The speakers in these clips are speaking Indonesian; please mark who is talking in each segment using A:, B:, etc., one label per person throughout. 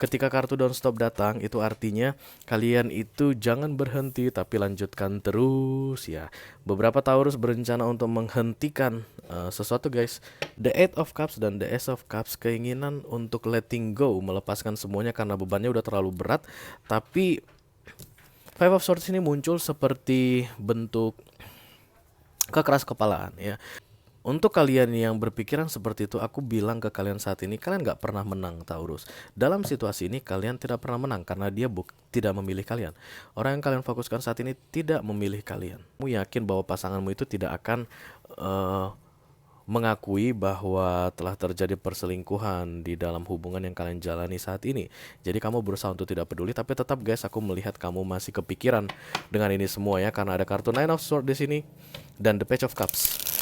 A: Ketika kartu Don't Stop datang, itu artinya kalian itu jangan berhenti tapi lanjutkan terus ya. Beberapa Taurus berencana untuk menghentikan sesuatu guys. The Eight of Cups dan The Ace of Cups, keinginan untuk letting go, melepaskan semuanya karena bebannya udah terlalu berat. Tapi Five of Swords ini muncul seperti bentuk kekeras kepalaan ya. Untuk kalian yang berpikiran seperti itu, aku bilang ke kalian saat ini, kalian gak pernah menang Taurus. Dalam situasi ini kalian tidak pernah menang karena dia tidak memilih kalian. Orang yang kalian fokuskan saat ini tidak memilih kalian. Kamu yakin bahwa pasanganmu itu tidak akan mengakui bahwa telah terjadi perselingkuhan di dalam hubungan yang kalian jalani saat ini. Jadi kamu berusaha untuk tidak peduli, tapi tetap guys, aku melihat kamu masih kepikiran dengan ini semua ya, karena ada kartu Nine of Swords di sini dan The Page of Cups.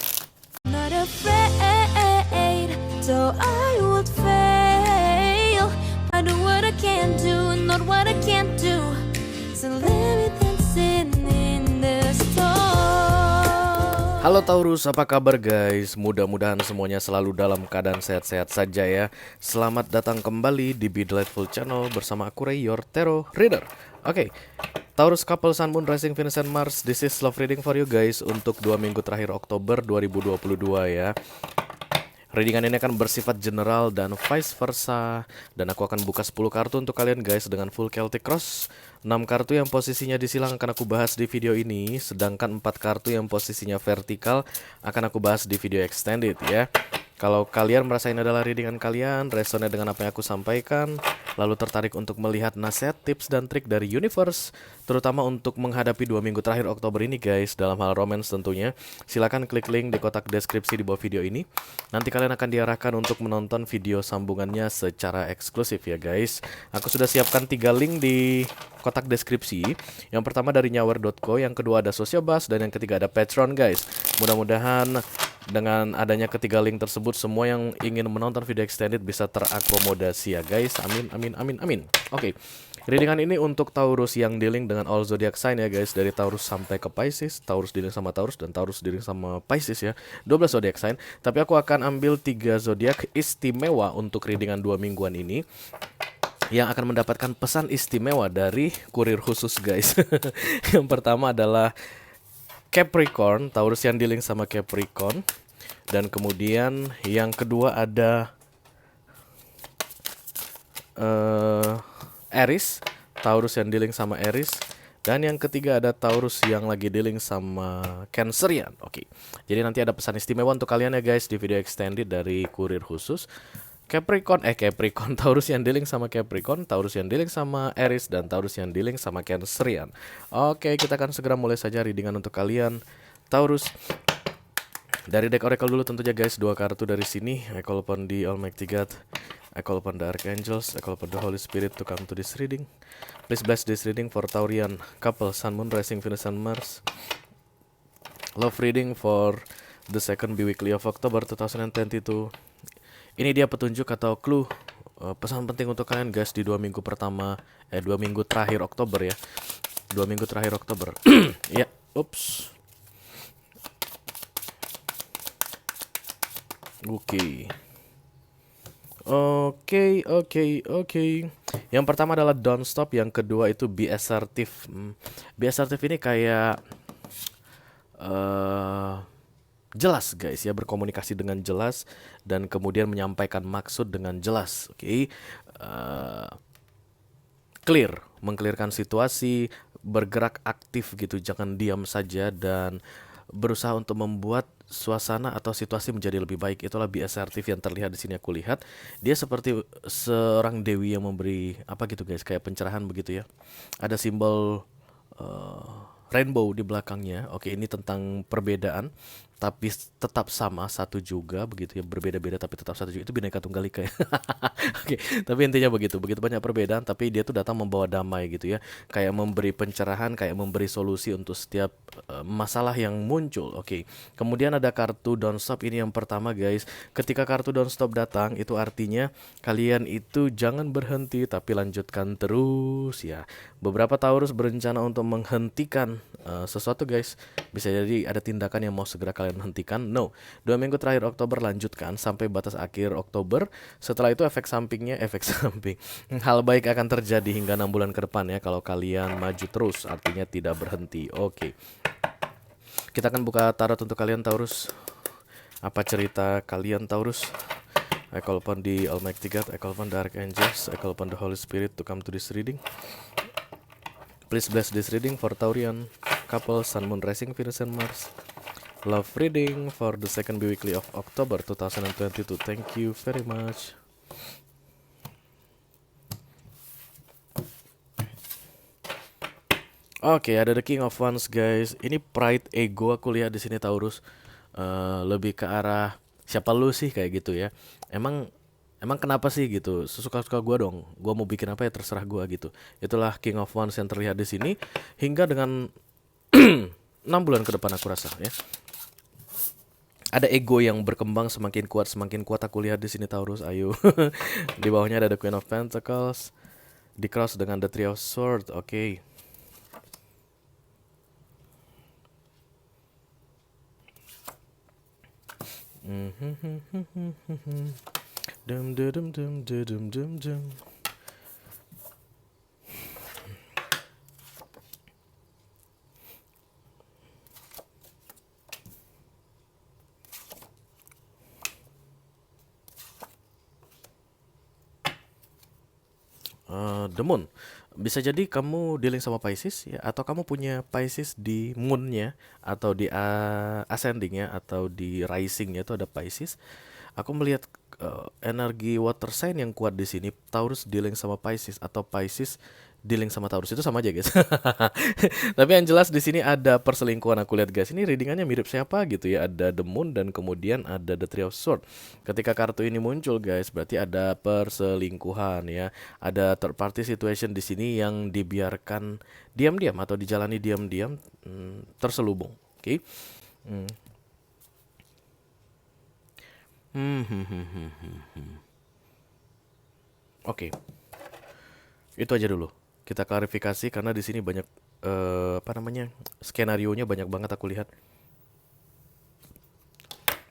B: Not afraid, so I would fail. I do what I can do, not what I can't do. So let me dancing in the storm.
A: Halo Taurus, apa kabar guys? Mudah-mudahan semuanya selalu dalam keadaan sehat-sehat saja ya. Selamat datang kembali di Be Delightful Channel bersama aku Ray, your Tarot Reader. Oke, Taurus couple Sun, Moon, Rising, Venus, and Mars. This is love reading for you guys untuk 2 minggu terakhir Oktober 2022 ya. Readingan ini akan bersifat general dan vice versa. Dan aku akan buka 10 kartu untuk kalian guys dengan full Celtic Cross. 6 kartu yang posisinya disilang akan aku bahas di video ini. Sedangkan 4 kartu yang posisinya vertikal akan aku bahas di video extended ya. Kalau kalian merasa ini adalah readingan kalian, resonate dengan apa yang aku sampaikan, lalu tertarik untuk melihat nasihat, tips, dan trik dari universe, terutama untuk menghadapi 2 minggu terakhir Oktober ini guys, dalam hal romance tentunya, silakan klik link di kotak deskripsi di bawah video ini. Nanti kalian akan diarahkan untuk menonton video sambungannya secara eksklusif ya guys. Aku sudah siapkan 3 link di kotak deskripsi. Yang pertama dari nyawer.co, yang kedua ada Sociobus, dan yang ketiga ada Patreon guys. Mudah-mudahan dengan adanya ketiga link tersebut, semua yang ingin menonton video extended bisa terakomodasi ya guys. Amin, amin, amin, amin. Oke, readingan ini untuk Taurus yang dealing dengan all zodiac sign ya guys. Dari Taurus sampai ke Pisces, Taurus dealing sama Taurus, dan Taurus dealing sama Pisces ya. 12 zodiac sign. Tapi aku akan ambil 3 zodiak istimewa untuk readingan 2 mingguan ini, yang akan mendapatkan pesan istimewa dari kurir khusus guys. Yang pertama adalah Capricorn, Taurus yang dealing sama Capricorn. Dan kemudian yang kedua ada Aries, Taurus yang dealing sama Aries. Dan yang ketiga ada Taurus yang lagi dealing sama Cancerian. Oke, jadi nanti ada pesan istimewa untuk kalian ya guys di video extended dari kurir khusus. Capricorn, Taurus yang dealing sama Capricorn, Taurus yang dealing sama Aries, dan Taurus yang dealing sama Cancerian. Oke, kita akan segera mulai saja readingan untuk kalian Taurus. Dari deck Oracle dulu tentunya guys, 2 kartu dari sini. I call upon the Almighty God, I call upon the Archangels, I call upon the Holy Spirit to come to this reading. Please bless this reading for Taurian couple Sun, Moon, Rising, Venus, and Mars. Love reading for the second biweekly of October 2022. Ini dia petunjuk atau clue, pesan penting untuk kalian guys di 2 minggu pertama, 2 minggu terakhir Oktober ya. 2 minggu terakhir Oktober. Ya, ups. Oke. Yang pertama adalah don't stop, yang kedua itu be assertive. Be assertive ini kayak jelas guys ya, berkomunikasi dengan jelas dan kemudian menyampaikan maksud dengan jelas. Oke. Clear, mengclearkan situasi, bergerak aktif gitu, jangan diam saja dan berusaha untuk membuat suasana atau situasi menjadi lebih baik. Itulah be assertive yang terlihat di sini. Aku lihat dia seperti seorang dewi yang memberi apa gitu guys, kayak pencerahan begitu ya. Ada simbol rainbow di belakangnya. Oke, ini tentang perbedaan tapi tetap sama, satu juga begitu ya, berbeda-beda tapi tetap satu juga. Itu Bhinneka Tunggal Ika ya. Oke, tapi intinya begitu banyak perbedaan tapi dia tuh datang membawa damai gitu ya, kayak memberi pencerahan, kayak memberi solusi untuk setiap masalah yang muncul. Oke, kemudian ada kartu don't stop. Ini yang pertama guys. Ketika kartu don't stop datang, itu artinya kalian itu jangan berhenti tapi lanjutkan terus ya. Beberapa Taurus berencana untuk menghentikan sesuatu guys. Bisa jadi ada tindakan yang mau segera kalian kalian hentikan? No. 2 minggu terakhir Oktober lanjutkan sampai batas akhir Oktober. Setelah itu efek samping hal baik akan terjadi hingga 6 bulan ke depan ya kalau kalian maju terus, artinya tidak berhenti. Oke. Kita akan buka tarot untuk kalian Taurus. Apa cerita kalian Taurus? I call upon the Almighty God, I call upon the Archangels, I call upon the Holy Spirit to come to this reading. Please bless this reading for Taurian couple, Sun, Moon, Rising, Venus, and Mars. Love reading for the second weekly of October 2022. Thank you very much. Oke, ada the King of Wands guys. Ini pride ego aku lihat di sini Taurus. Lebih ke arah siapa lu sih kayak gitu ya. Emang kenapa sih gitu? Sesuka-suka gue dong. Gue mau bikin apa ya terserah gue gitu. Itulah King of Wands yang terlihat di sini hingga dengan 6 bulan ke depan aku rasa ya. Ada ego yang berkembang semakin kuat aku lihat di sini Taurus. Ayo. Di bawahnya ada the Queen of Pentacles, di cross dengan the Three of Swords. Oke. Dum dum dum dum dum dum dum. The Moon. Bisa jadi kamu dealing sama Pisces ya, atau kamu punya Pisces di moonnya, atau di ascendingnya, atau di risingnya itu ada Pisces. Aku melihat energi water sign yang kuat di sini. Taurus dealing sama Pisces atau Pisces dealing sama Taurus, itu sama aja guys. Tapi yang jelas di sini ada perselingkuhan aku lihat guys. Ini readingannya mirip siapa gitu ya. Ada the Moon dan kemudian ada the Three of Swords. Ketika kartu ini muncul guys, berarti ada perselingkuhan ya. Ada third party situation di sini yang dibiarkan diam-diam atau dijalani diam-diam, terselubung. Oke. Oke. Itu aja dulu. Kita klarifikasi karena di sini banyak skenarionya banyak banget aku lihat.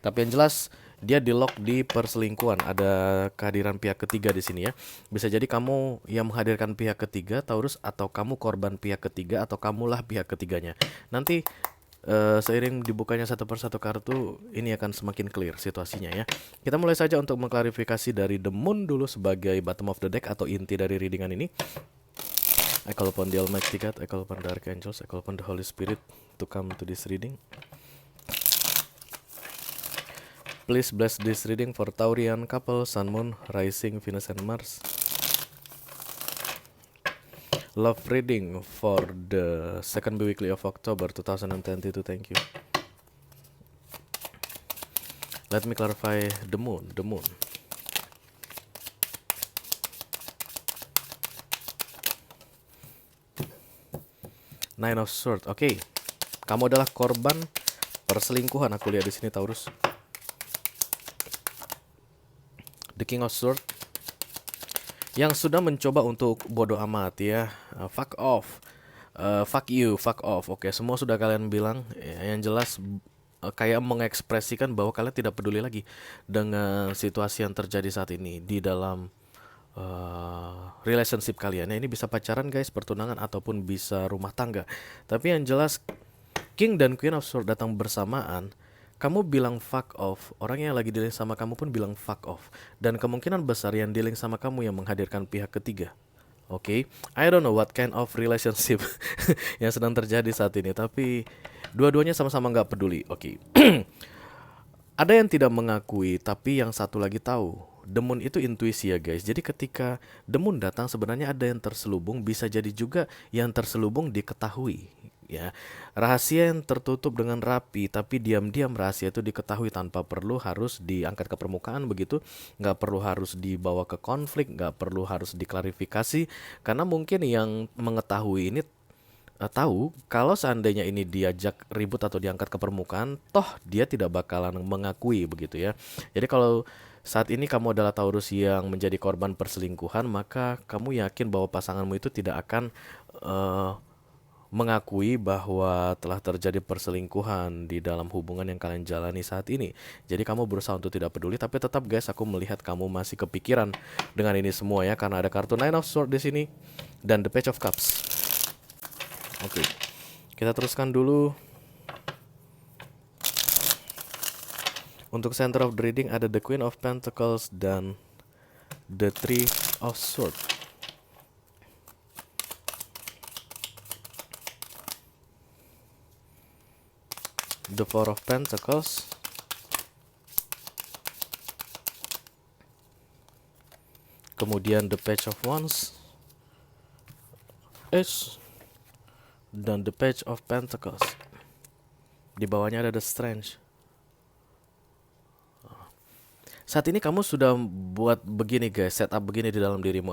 A: Tapi yang jelas dia di lock di perselingkuhan. Ada kehadiran pihak ketiga di sini ya. Bisa jadi kamu yang menghadirkan pihak ketiga Taurus, atau kamu korban pihak ketiga, atau kamulah pihak ketiganya. Nanti seiring dibukanya satu persatu kartu, ini akan semakin clear situasinya ya. Kita mulai saja untuk mengklarifikasi dari the Moon dulu sebagai bottom of the deck atau inti dari readingan ini. I call upon the Almighty God, I call upon the Archangels, I call upon the Holy Spirit to come to this reading. Please bless this reading for Taurian couple, Sun, Moon, Rising, Venus, and Mars. Love reading for the second weekly of October 2022. Thank you. Let me clarify the Moon. Nine of Swords. Oke. Kamu adalah korban perselingkuhan aku lihat di sini Taurus. The King of Swords yang sudah mencoba untuk bodoh amat ya. Fuck off. Fuck you, fuck off. Oke, semua sudah kalian bilang ya, yang jelas kayak mengekspresikan bahwa kalian tidak peduli lagi dengan situasi yang terjadi saat ini di dalam relationship kalian. Ini bisa pacaran guys, pertunangan, ataupun bisa rumah tangga. Tapi yang jelas King dan Queen of Swords datang bersamaan. Kamu bilang fuck off, orang yang lagi dealing sama kamu pun bilang fuck off. Dan kemungkinan besar yang dealing sama kamu yang menghadirkan pihak ketiga. Oke, I don't know what kind of relationship yang sedang terjadi saat ini, tapi dua-duanya sama-sama nggak peduli. Oke. Ada yang tidak mengakui, tapi yang satu lagi tahu. The Moon itu intuisi ya guys. Jadi ketika The Moon datang sebenarnya ada yang terselubung, bisa jadi juga yang terselubung diketahui ya. Rahasia yang tertutup dengan rapi, tapi diam-diam rahasia itu diketahui tanpa perlu harus diangkat ke permukaan begitu. Nggak perlu harus dibawa ke konflik, nggak perlu harus diklarifikasi. Karena mungkin yang mengetahui ini tahu kalau seandainya ini diajak ribut atau diangkat ke permukaan, toh dia tidak bakalan mengakui begitu ya. Jadi kalau saat ini kamu adalah Taurus yang menjadi korban perselingkuhan, maka kamu yakin bahwa pasanganmu itu tidak akan mengakui bahwa telah terjadi perselingkuhan di dalam hubungan yang kalian jalani saat ini. Jadi kamu berusaha untuk tidak peduli, tapi tetap guys, aku melihat kamu masih kepikiran dengan ini semua ya, karena ada kartu Nine of Swords di sini dan the Page of Cups. Oke, kita teruskan dulu. Untuk center of the reading ada the Queen of Pentacles dan the Three of Swords. The Four of Pentacles, kemudian the Page of Wands, Ace, dan the Page of Pentacles. Di bawahnya ada the Strange. Saat ini kamu sudah buat begini guys, setup begini di dalam dirimu.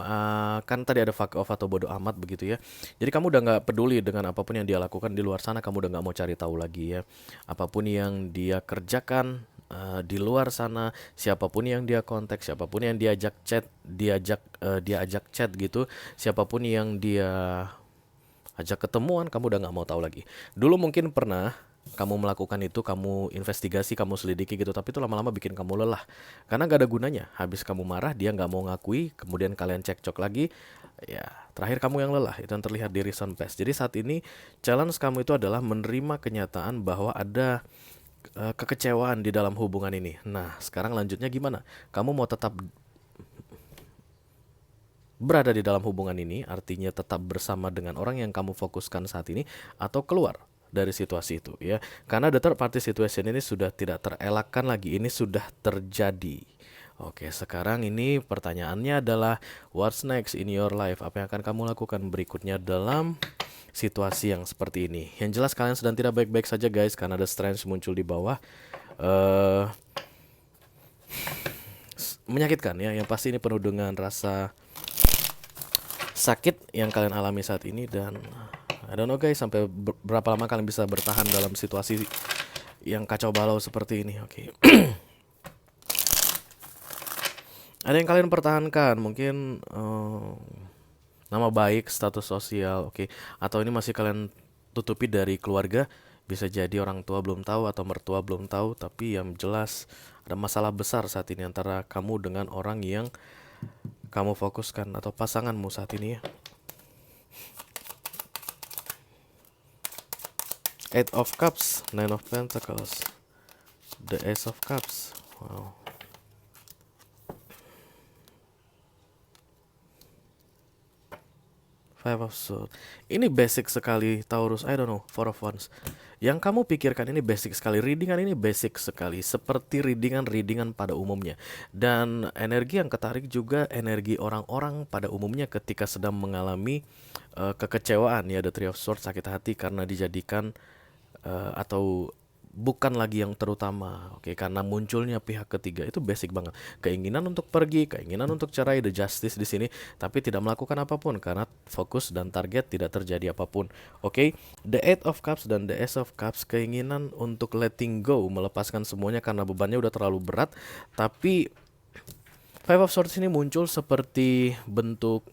A: Kan tadi ada fuck off atau bodoh amat begitu ya. Jadi kamu udah nggak peduli dengan apapun yang dia lakukan di luar sana. Kamu udah nggak mau cari tahu lagi ya. Apapun yang dia kerjakan di luar sana, siapapun yang dia kontak, siapapun yang dia ajak chat gitu, siapapun yang dia ajak ketemuan, kamu udah nggak mau tahu lagi. Dulu mungkin pernah kamu melakukan itu, kamu investigasi, kamu selidiki gitu, tapi itu lama-lama bikin kamu lelah karena gak ada gunanya. Habis kamu marah, dia gak mau ngakui, kemudian kalian cekcok lagi, ya terakhir kamu yang lelah. Itu yang terlihat di recent past. Jadi saat ini challenge kamu itu adalah menerima kenyataan bahwa ada kekecewaan di dalam hubungan ini. Nah sekarang lanjutnya gimana? Kamu mau tetap berada di dalam hubungan ini, artinya tetap bersama dengan orang yang kamu fokuskan saat ini, atau keluar dari situasi itu ya. Karena the third party situation ini sudah tidak terelakkan lagi, ini sudah terjadi. Oke, sekarang ini pertanyaannya adalah what's next in your life? Apa yang akan kamu lakukan berikutnya dalam situasi yang seperti ini? Yang jelas kalian sedang tidak baik-baik saja guys, karena ada Strange muncul di bawah. Menyakitkan ya, yang pasti ini penuh dengan rasa sakit yang kalian alami saat ini. Dan I don't know guys, sampai berapa lama kalian bisa bertahan dalam situasi yang kacau balau seperti ini. Oke. Ada yang kalian pertahankan, mungkin nama baik, status sosial, oke. Atau ini masih kalian tutupi dari keluarga. Bisa jadi orang tua belum tahu atau mertua belum tahu, tapi yang jelas ada masalah besar saat ini antara kamu dengan orang yang kamu fokuskan atau pasanganmu saat ini ya. Eight of Cups, Nine of Pentacles, the Ace of Cups. Wow. Five of Swords. Ini basic sekali Taurus. I don't know, Four of Wands. Yang kamu pikirkan ini basic sekali. Readingan ini basic sekali, seperti readingan pada umumnya. Dan energi yang ketarik juga energi orang-orang pada umumnya ketika sedang mengalami kekecewaan ya. The Three of Swords, sakit hati karena dijadikan atau bukan lagi yang terutama. Oke, karena munculnya pihak ketiga itu basic banget. Keinginan untuk pergi, keinginan untuk cerai, the justice di sini, tapi tidak melakukan apapun karena fokus dan target tidak terjadi apapun. Oke, the Eight of Cups dan the Ace of Cups, keinginan untuk letting go, melepaskan semuanya karena bebannya udah terlalu berat. Tapi Five of Swords ini muncul seperti bentuk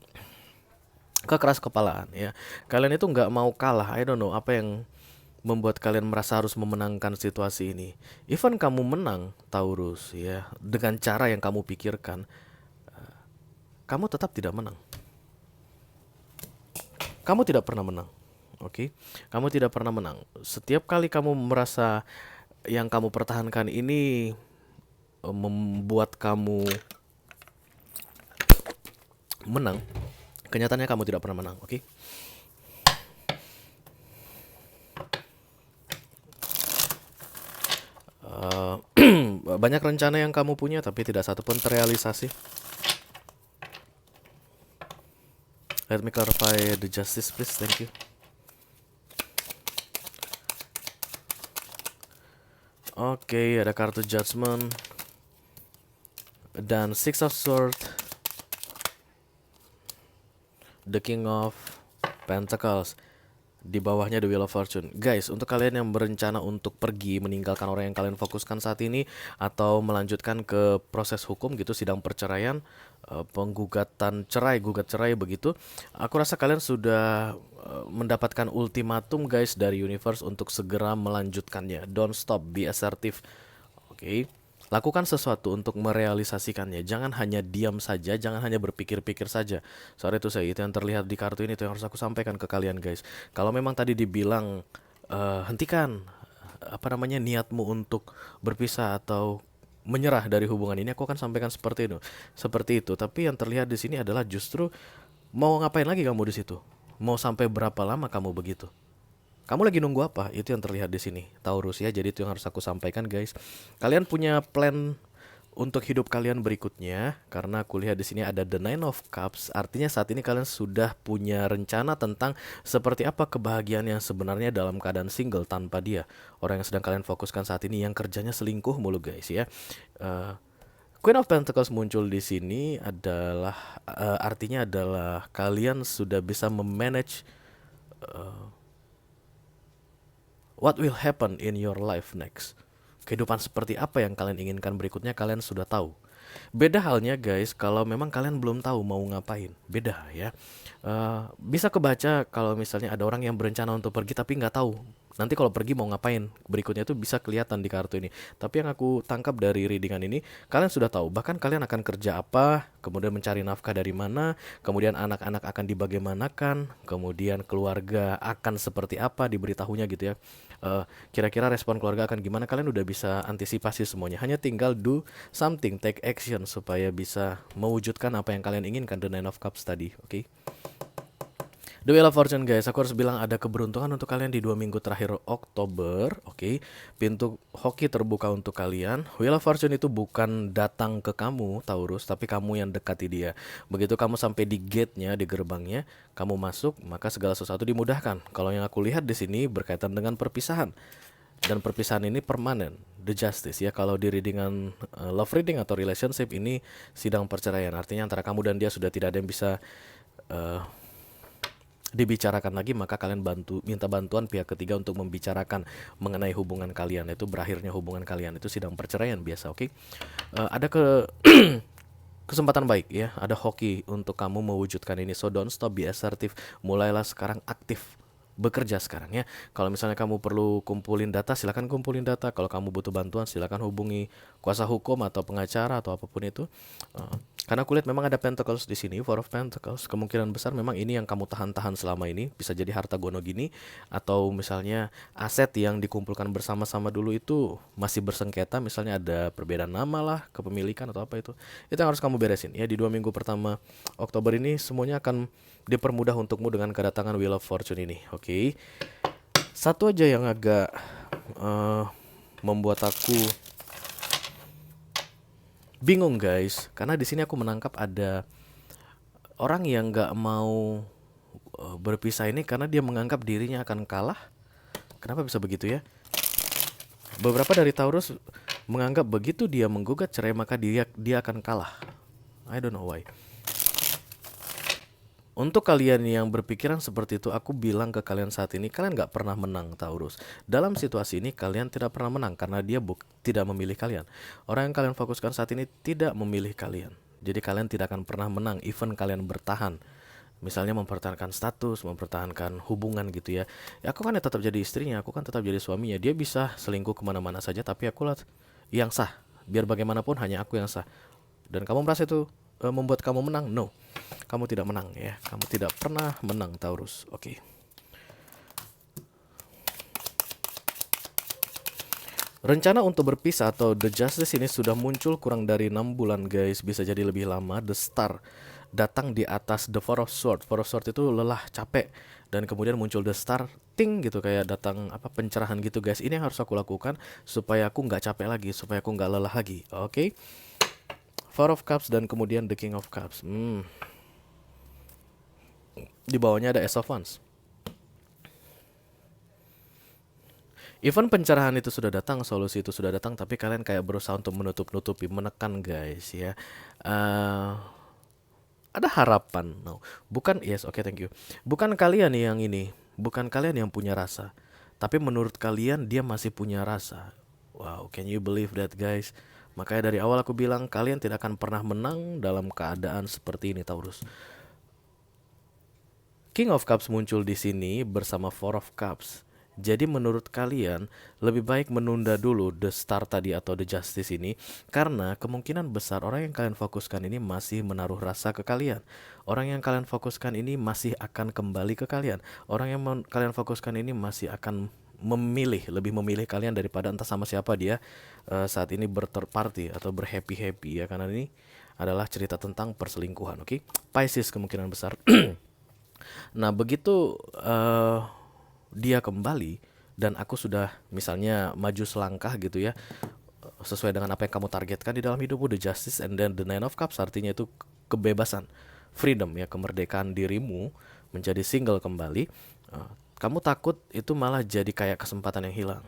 A: kekeras kepalaan ya. Kalian itu nggak mau kalah. I don't know apa yang membuat kalian merasa harus memenangkan situasi ini. Even kamu menang Taurus ya, dengan cara yang kamu pikirkan, kamu tetap tidak menang. Kamu tidak pernah menang. Oke, kamu tidak pernah menang. Setiap kali kamu merasa yang kamu pertahankan ini membuat kamu menang, kenyataannya kamu tidak pernah menang. Oke. Banyak rencana yang kamu punya tapi tidak satu pun terrealisasi. Let me clarify the justice please, thank you. Oke, ada kartu Judgment dan Six of Swords, the King of Pentacles. Di bawahnya The Wheel of Fortune. Guys, untuk kalian yang berencana untuk pergi meninggalkan orang yang kalian fokuskan saat ini atau melanjutkan ke proses hukum gitu, sidang perceraian, penggugatan cerai, gugat cerai begitu, aku rasa kalian sudah mendapatkan ultimatum guys dari universe untuk segera melanjutkannya. Don't stop, be assertive. Oke. Lakukan sesuatu untuk merealisasikannya. Jangan hanya diam saja, jangan hanya berpikir-pikir saja. Sorry itu itu yang terlihat di kartu ini, itu yang harus aku sampaikan ke kalian guys. Kalau memang tadi dibilang hentikan niatmu untuk berpisah atau menyerah dari hubungan ini, aku akan sampaikan seperti itu. Seperti itu. Tapi yang terlihat di sini adalah justru mau ngapain lagi kamu di situ? Mau sampai berapa lama kamu begitu? Kamu lagi nunggu apa? Itu yang terlihat di sini, Taurus ya. Jadi itu yang harus aku sampaikan guys. Kalian punya plan untuk hidup kalian berikutnya karena aku lihat di sini ada The Nine of Cups. Artinya saat ini kalian sudah punya rencana tentang seperti apa kebahagiaan yang sebenarnya dalam keadaan single tanpa dia. Orang yang sedang kalian fokuskan saat ini yang kerjanya selingkuh mulu guys ya. Queen of Pentacles muncul di sini adalah artinya adalah kalian sudah bisa memanage what will happen in your life next. Kehidupan seperti apa yang kalian inginkan berikutnya kalian sudah tahu. Beda halnya guys, kalau memang kalian belum tahu mau ngapain, beda ya. Bisa kebaca kalau misalnya ada orang yang berencana untuk pergi tapi nggak tahu nanti kalau pergi mau ngapain berikutnya, itu bisa kelihatan di kartu ini. Tapi yang aku tangkap dari readingan ini, kalian sudah tahu bahkan kalian akan kerja apa, kemudian mencari nafkah dari mana, kemudian anak-anak akan dibagaimanakan, kemudian keluarga akan seperti apa diberitahunya gitu ya. Kira-kira respon keluarga akan gimana, kalian udah bisa antisipasi semuanya. Hanya tinggal do something, take action supaya bisa mewujudkan apa yang kalian inginkan, The Nine of Cups tadi. Oke. The Wheel of Fortune guys, aku harus bilang ada keberuntungan untuk kalian di 2 minggu terakhir Oktober. Oke. Pintu hoki terbuka untuk kalian. Wheel of Fortune itu bukan datang ke kamu Taurus, tapi kamu yang dekati dia. Begitu kamu sampai di gate-nya, di gerbangnya, kamu masuk, maka segala sesuatu dimudahkan. Kalau yang aku lihat di sini berkaitan dengan perpisahan. Dan perpisahan ini permanen, the justice ya. Kalau di readingan love reading atau relationship ini sidang perceraian, artinya antara kamu dan dia sudah tidak ada yang bisa dibicarakan lagi, maka kalian minta bantuan pihak ketiga untuk membicarakan mengenai hubungan kalian. Itu berakhirnya hubungan kalian, itu sidang perceraian biasa. Oke. Ada kesempatan baik ya, ada hoki untuk kamu mewujudkan ini. So don't stop, be assertive. Mulailah sekarang aktif bekerja sekarang ya. Kalau misalnya kamu perlu kumpulin data, silakan kumpulin data. Kalau kamu butuh bantuan, silakan hubungi kuasa hukum atau pengacara atau apapun itu. Karena aku lihat memang ada Pentacles di sini, Four of Pentacles. Kemungkinan besar memang ini yang kamu tahan-tahan selama ini. Bisa jadi harta gono gini, atau misalnya aset yang dikumpulkan bersama-sama dulu itu masih bersengketa. Misalnya ada perbedaan nama lah, kepemilikan atau apa itu. Itu yang harus kamu beresin ya. Di 2 minggu pertama Oktober ini semuanya akan dipermudah untukmu dengan kedatangan Wheel of Fortune ini. Oke. Satu aja yang agak membuat aku bingung guys, karena di sini aku menangkap ada orang yang nggak mau berpisah ini karena dia menganggap dirinya akan kalah. Kenapa bisa begitu ya? Beberapa dari Taurus menganggap begitu dia menggugat cerai maka dia akan kalah. I don't know why. Untuk kalian yang berpikiran seperti itu, aku bilang ke kalian saat ini, kalian gak pernah menang Taurus. Dalam situasi ini kalian tidak pernah menang karena dia tidak memilih kalian. Orang yang kalian fokuskan saat ini tidak memilih kalian. Jadi kalian tidak akan pernah menang even kalian bertahan. Misalnya mempertahankan status, mempertahankan hubungan gitu ya. Ya aku kan tetap jadi istrinya, aku kan tetap jadi suaminya. Dia bisa selingkuh kemana-mana saja, tapi aku lah yang sah. Biar bagaimanapun hanya aku yang sah. Dan kamu merasa itu membuat kamu menang? No, kamu tidak menang ya. Kamu tidak pernah menang Taurus. Oke. Rencana untuk berpisah atau The Justice ini sudah muncul kurang dari 6 bulan guys. Bisa jadi lebih lama. The Star datang di atas The Four of Swords. Four of Swords itu lelah, capek. Dan kemudian muncul The Star, ting gitu, kayak datang pencerahan gitu guys. Ini yang harus aku lakukan supaya aku nggak capek lagi, supaya aku nggak lelah lagi. Oke. Four of Cups dan kemudian The King of Cups. Di bawahnya ada Ace of Wands. Even pencerahan itu sudah datang, solusi itu sudah datang, tapi kalian kayak berusaha untuk menutup-nutupi, menekan guys ya. Ada harapan. No, bukan. Yes, oke, thank you. Bukan kalian yang ini. Bukan kalian yang punya rasa, tapi menurut kalian dia masih punya rasa. Wow, can you believe that guys? Makanya dari awal aku bilang kalian tidak akan pernah menang dalam keadaan seperti ini Taurus. King of Cups muncul di sini bersama Four of Cups. Jadi menurut kalian lebih baik menunda dulu The Star tadi atau The Justice ini, karena kemungkinan besar orang yang kalian fokuskan ini masih menaruh rasa ke kalian. Orang yang kalian fokuskan ini masih akan kembali ke kalian. Orang yang kalian fokuskan ini masih akan lebih memilih kalian daripada entah sama siapa dia saat ini berterparty atau berhappy-happy ya, karena ini adalah cerita tentang perselingkuhan, oke? Pisces kemungkinan besar. Nah, begitu dia kembali dan aku sudah misalnya maju selangkah gitu ya, sesuai dengan apa yang kamu targetkan di dalam hidupmu, The Justice and then the Nine of Cups, artinya itu kebebasan, freedom ya, kemerdekaan dirimu menjadi single kembali. Kamu takut itu malah jadi kayak kesempatan yang hilang,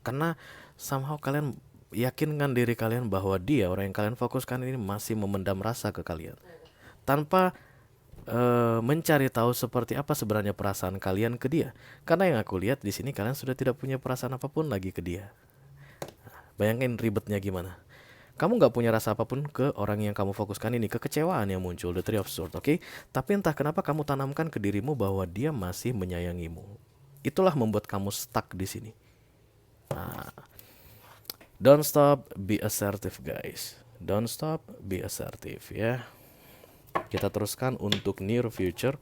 A: karena somehow kalian yakinkan diri kalian bahwa dia, orang yang kalian fokuskan ini, masih memendam rasa ke kalian tanpa mencari tahu seperti apa sebenarnya perasaan kalian ke dia. Karena yang aku lihat di sini kalian sudah tidak punya perasaan apapun lagi ke dia. Bayangin ribetnya gimana. Kamu nggak punya rasa apapun ke orang yang kamu fokuskan ini, kekecewaan yang muncul, the Three of Swords, oke? Tapi entah kenapa kamu tanamkan ke dirimu bahwa dia masih menyayangimu. Itulah membuat kamu stuck di sini. Nah, don't stop, be assertive guys. Don't stop, be assertive ya. Kita teruskan untuk near future.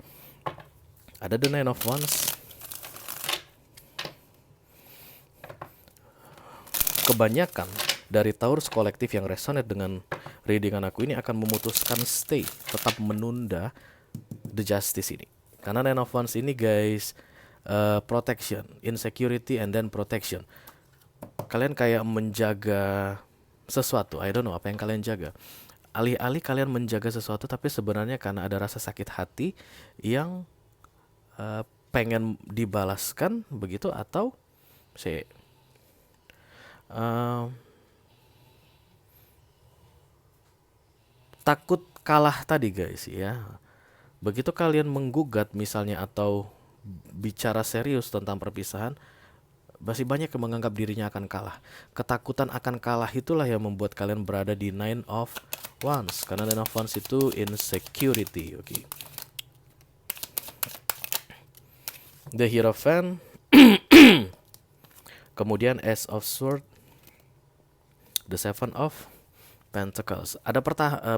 A: Ada the Nine of Wands. Kebanyakan dari Taurus kolektif yang resonate dengan readingan aku ini akan memutuskan stay, tetap menunda the Justice ini. Karena Nine of Wands ini guys, protection, insecurity and then protection. Kalian kayak menjaga sesuatu, I don't know apa yang kalian jaga. Alih-alih kalian menjaga sesuatu, tapi sebenarnya karena ada rasa sakit hati yang pengen dibalaskan begitu, atau takut kalah tadi guys ya. Begitu kalian menggugat misalnya atau bicara serius tentang perpisahan, masih banyak yang menganggap dirinya akan kalah. Ketakutan akan kalah itulah yang membuat kalian berada di Nine of Wands. Karena Nine of Wands itu insecurity, oke? The Hierophant. Kemudian Ace of Swords, The Seven of Pentacles. Ada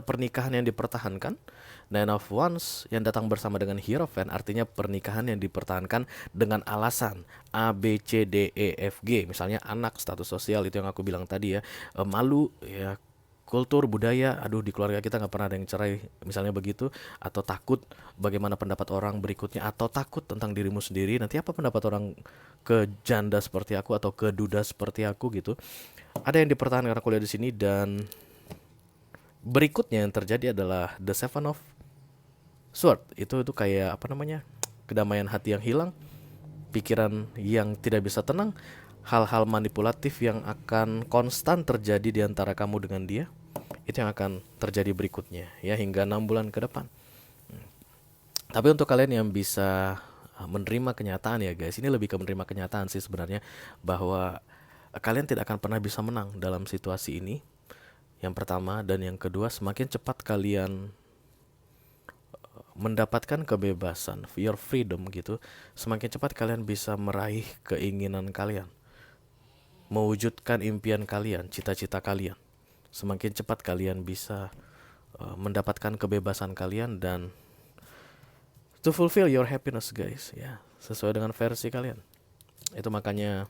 A: pernikahan yang dipertahankan. Nine of Wands yang datang bersama dengan Hierophant, artinya pernikahan yang dipertahankan dengan alasan A, B, C, D, E, F, G. Misalnya anak, status sosial, itu yang aku bilang tadi ya, malu ya, kultur, budaya, aduh di keluarga kita nggak pernah ada yang cerai, misalnya begitu. Atau takut bagaimana pendapat orang berikutnya, atau takut tentang dirimu sendiri, nanti apa pendapat orang ke janda seperti aku atau ke duda seperti aku gitu. Ada yang dipertahankan kuliah di sini. Dan berikutnya yang terjadi adalah The Seven of Swords. Itu kayak apa namanya, kedamaian hati yang hilang, pikiran yang tidak bisa tenang, hal-hal manipulatif yang akan konstan terjadi di antara kamu dengan dia. Itu yang akan terjadi berikutnya ya, hingga 6 bulan ke depan. Tapi untuk kalian yang bisa menerima kenyataan ya guys, ini lebih ke menerima kenyataan sih sebenarnya, bahwa kalian tidak akan pernah bisa menang dalam situasi ini. Yang pertama, dan yang kedua, semakin cepat kalian mendapatkan kebebasan, your freedom gitu, semakin cepat kalian bisa meraih keinginan kalian, mewujudkan impian kalian, cita-cita kalian. Semakin cepat kalian bisa mendapatkan kebebasan kalian dan to fulfill your happiness guys ya, sesuai dengan versi kalian. Itu makanya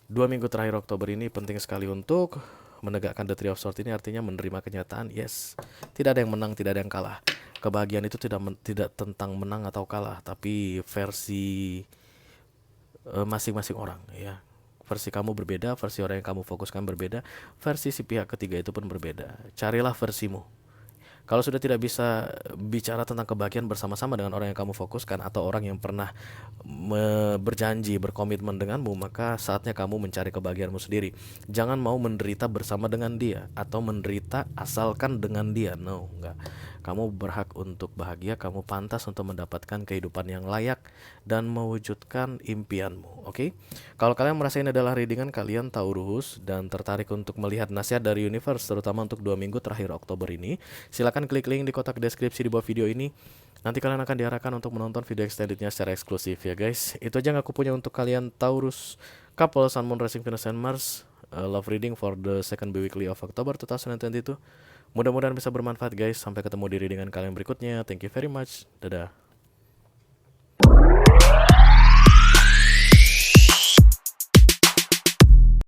A: 2 minggu terakhir Oktober ini penting sekali untuk menegakkan The Three of Swords ini, artinya menerima kenyataan. Yes, tidak ada yang menang, tidak ada yang kalah. Kebahagiaan itu tidak tentang menang atau kalah, tapi versi masing-masing orang ya. Versi kamu berbeda, versi orang yang kamu fokuskan berbeda, versi si pihak ketiga itu pun berbeda. Carilah versimu. Kalau sudah tidak bisa bicara tentang kebahagiaan bersama-sama dengan orang yang kamu fokuskan atau orang yang pernah berjanji, berkomitmen denganmu, maka saatnya kamu mencari kebahagiaanmu sendiri. Jangan mau menderita bersama dengan dia atau menderita asalkan dengan dia. No, enggak. Kamu berhak untuk bahagia, kamu pantas untuk mendapatkan kehidupan yang layak dan mewujudkan impianmu. Oke? Kalau kalian merasa ini adalah readingan kalian Taurus dan tertarik untuk melihat nasihat dari universe terutama untuk 2 minggu terakhir Oktober ini, silakan klik link di kotak deskripsi di bawah video ini. Nanti kalian akan diarahkan untuk menonton video extendednya secara eksklusif ya guys. Itu aja yang aku punya untuk kalian Taurus, couple, Sun, Moon, Rising, Venus, and Mars. Love reading for the second weekly of October 2022. Mudah-mudahan bisa bermanfaat guys. Sampai ketemu di readingan kalian berikutnya. Thank you very much. Dadah.